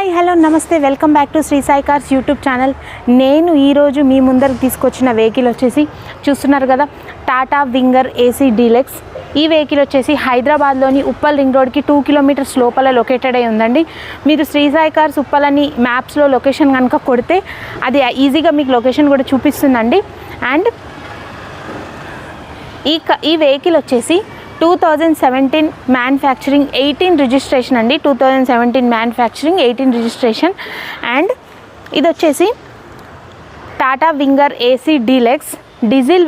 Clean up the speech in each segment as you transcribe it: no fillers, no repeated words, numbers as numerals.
Hi hello నమస్తే welcome back to Shri Sai cars YouTube channel. నేను ఈరోజు మీ ముందరికి తీసుకొచ్చిన వెహికల్ వచ్చేసి చూస్తున్నారు కదా, టాటా వింగర్ ఏసీ డీలక్స్. ఈ వెహికల్ వచ్చేసి హైదరాబాద్లోని ఉప్పల్ రింగ్ రోడ్కి 2 కిలోమీటర్స్ లోపల లొకేటెడ్ అయి ఉందండి. మీరు శ్రీ సాయి కార్స్ ఉప్పల్ అని మ్యాప్స్లో లొకేషన్ కనుక కొడితే అది ఈజీగా మీకు లొకేషన్ కూడా చూపిస్తుందండి. అండ్ ఈ వెహికల్ వచ్చేసి 2017 మ్యానుఫ్యాక్చరింగ్ 18 రిజిస్ట్రేషన్ అండి. 2017 మ్యానుఫ్యాక్చరింగ్ 18 రిజిస్ట్రేషన్. అండ్ ఇది వచ్చేసి Tata Winger AC deluxe diesel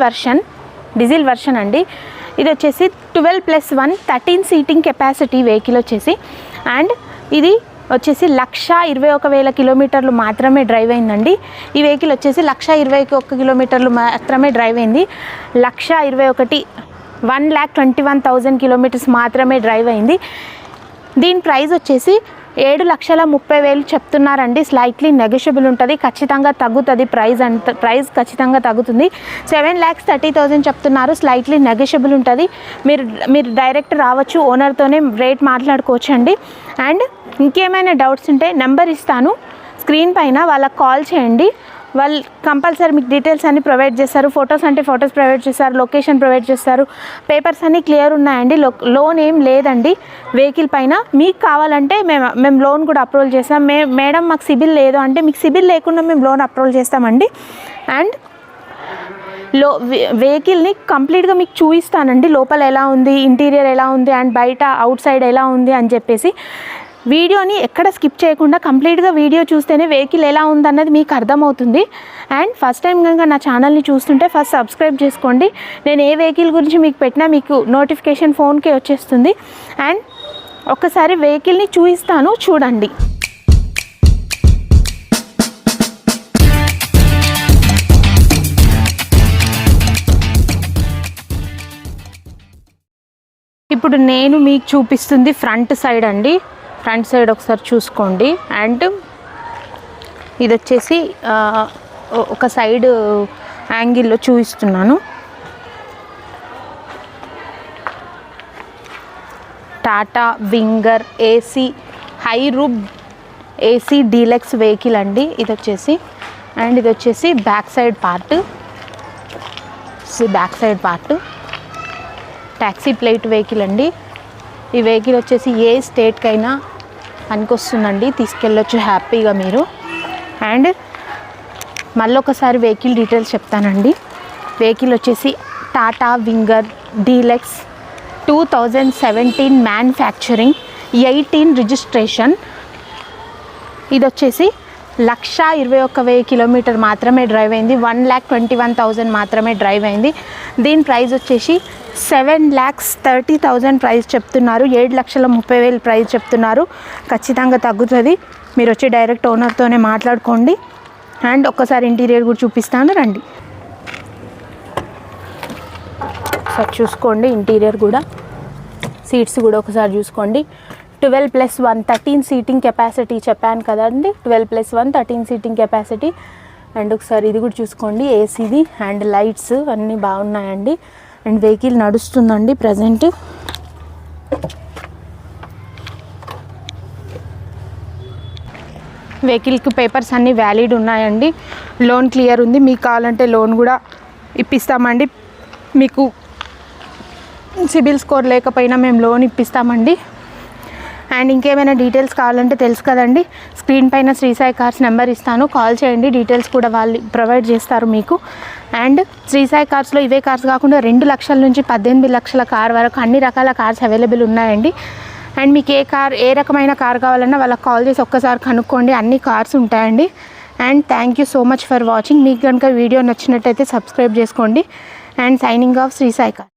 version అండి. ఇది వచ్చేసి 12+1 13 సీటింగ్ కెపాసిటీ వెహికల్ వచ్చేసి. అండ్ ఇది వచ్చేసి 1,21,000 కిలోమీటర్లు మాత్రమే డ్రైవ్ అయిందండి. ఈ వెహికల్ వచ్చేసి 1,21,000 కిలోమీటర్లు మాత్రమే డ్రైవ్ అయింది. 1,21,000 కిలోమీటర్స్ మాత్రమే డ్రైవ్ అయింది. దీని ప్రైస్ వచ్చేసి 7,30,000 చెప్తున్నారండి. స్లైట్లీ నెగోషియబుల్ ఉంటుంది, ఖచ్చితంగా తగ్గుతుంది. ప్రైస్ ఖచ్చితంగా తగ్గుతుంది. 7,30,000 చెప్తున్నారు, స్లైట్లీ నెగోషియబుల్ ఉంటుంది. మీరు డైరెక్ట్ రావచ్చు, ఓనర్తోనే రేట్ మాట్లాడుకోవచ్చు అండి. అండ్ ఇంకేమైనా డౌట్స్ ఉంటే నెంబర్ ఇస్తాను స్క్రీన్ పైన, వాళ్ళకి కాల్ చేయండి. వాళ్ళు కంపల్సరీ మీకు డీటెయిల్స్ అన్నీ ప్రొవైడ్ చేస్తారు. ఫొటోస్ అంటే ఫొటోస్ ప్రొవైడ్ చేస్తారు, లొకేషన్ ప్రొవైడ్ చేస్తారు. పేపర్స్ అన్నీ క్లియర్ ఉన్నాయండి. లోన్ ఏం లేదండి వెహికల్ పైన. మీకు కావాలంటే మేము లోన్ కూడా అప్రూవల్ చేస్తాం. మేడం మాకు సిబిల్ లేదు అంటే మీకు సిబిల్ లేకుండా మేము లోన్ అప్రూవల్ చేస్తామండి. అండ్ వెహికల్ని కంప్లీట్గా మీకు చూపిస్తానండి, లోపల ఎలా ఉంది, ఇంటీరియర్ ఎలా ఉంది, అండ్ బయట అవుట్ సైడ్ ఎలా ఉంది అని చెప్పేసి. వీడియోని ఎక్కడ స్కిప్ చేయకుండా కంప్లీట్గా వీడియో చూస్తేనే వెహికల్ ఎలా ఉందన్నది మీకు అర్థమవుతుంది. అండ్ ఫస్ట్ టైం కనుక నా ఛానల్ని చూస్తుంటే ఫస్ట్ సబ్స్క్రైబ్ చేసుకోండి. నేను ఏ వెహికల్ గురించి మీకు పెట్టినా మీకు నోటిఫికేషన్ ఫోన్కే వచ్చేస్తుంది. అండ్ ఒక్కసారి వెహికల్ని చూపిస్తాను, చూడండి. ఇప్పుడు నేను మీకు చూపిస్తుంది ఫ్రంట్ సైడ్ అండి. ఫ్రంట్ సైడ్ ఒకసారి చూసుకోండి. అండ్ ఇది వచ్చేసి ఒక సైడ్ యాంగిల్లో చూపిస్తున్నాను. Tata Winger AC high roof AC deluxe vehicle అండి ఇది వచ్చేసి. అండ్ ఇది వచ్చేసి back side part taxi plate vehicle అండి. ఈ వెహికల్ వచ్చేసి ఏ స్టేట్కైనా పనికొస్తుందండి, తీసుకెళ్ళొచ్చు హ్యాపీగా మీరు. అండ్ మళ్ళీ ఒకసారి వెహికల్ డీటెయిల్స్ చెప్తానండి. వెహికల్ వచ్చేసి Tata winger deluxe 2017 manufacturing 18 registration. ఇది వచ్చేసి 1,21,000 కిలోమీటర్ మాత్రమే డ్రైవ్ అయింది. 1,21,000 మాత్రమే డ్రైవ్ అయింది. దీని ప్రైస్ వచ్చేసి 7,30,000 ప్రైస్ చెప్తున్నారు. 7,30,000 ప్రైస్ చెప్తున్నారు. ఖచ్చితంగా తగ్గుతుంది. మీరు వచ్చి డైరెక్ట్ ఓనర్తోనే మాట్లాడుకోండి. అండ్ ఒక్కసారి ఇంటీరియర్ కూడా చూపిస్తాను, రండి. ఒకసారి చూసుకోండి ఇంటీరియర్ కూడా, సీట్స్ కూడా ఒకసారి చూసుకోండి. 12+1 13 సీటింగ్ కెపాసిటీ చెప్పాను కదండి. 12+1 13 సీటింగ్ కెపాసిటీ. అండ్ ఒకసారి ఇది కూడా చూసుకోండి, ఏసీది. అండ్ లైట్స్ అన్నీ బాగున్నాయండి. అండ్ వెహికల్ నడుస్తుందండి ప్రజెంట్. వెహికల్కి పేపర్స్ అన్నీ వ్యాలిడ్ ఉన్నాయండి. లోన్ క్లియర్ ఉంది. మీకు కావాలంటే లోన్ కూడా ఇప్పిస్తామండి. మీకు సిబిల్ స్కోర్ లేకపోయినా మేము లోన్ ఇప్పిస్తామండి. అండ్ ఇంకేమైనా డీటెయిల్స్ కావాలంటే తెలుసు కదండి, స్క్రీన్ పైన శ్రీ సాయి కార్స్ నెంబర్ ఇస్తాను, కాల్ చేయండి. డీటెయిల్స్ కూడా వాళ్ళు ప్రొవైడ్ చేస్తారు మీకు. అండ్ శ్రీ సాయి కార్స్లో ఇవే కార్స్ కాకుండా 2 లక్షల నుంచి 18 లక్షల కార్ వరకు అన్ని రకాల కార్స్ అవైలబుల్ ఉన్నాయండి. అండ్ మీకు ఏ రకమైన కార్ కావాలన్నా వాళ్ళకి కాల్ చేసి ఒక్కసారి కనుక్కోండి, అన్ని కార్స్ ఉంటాయండి. And thank you so much for watching. మీకు కనుక వీడియో నచ్చినట్టయితే సబ్స్క్రైబ్ చేసుకోండి. And signing off Shri Sai car.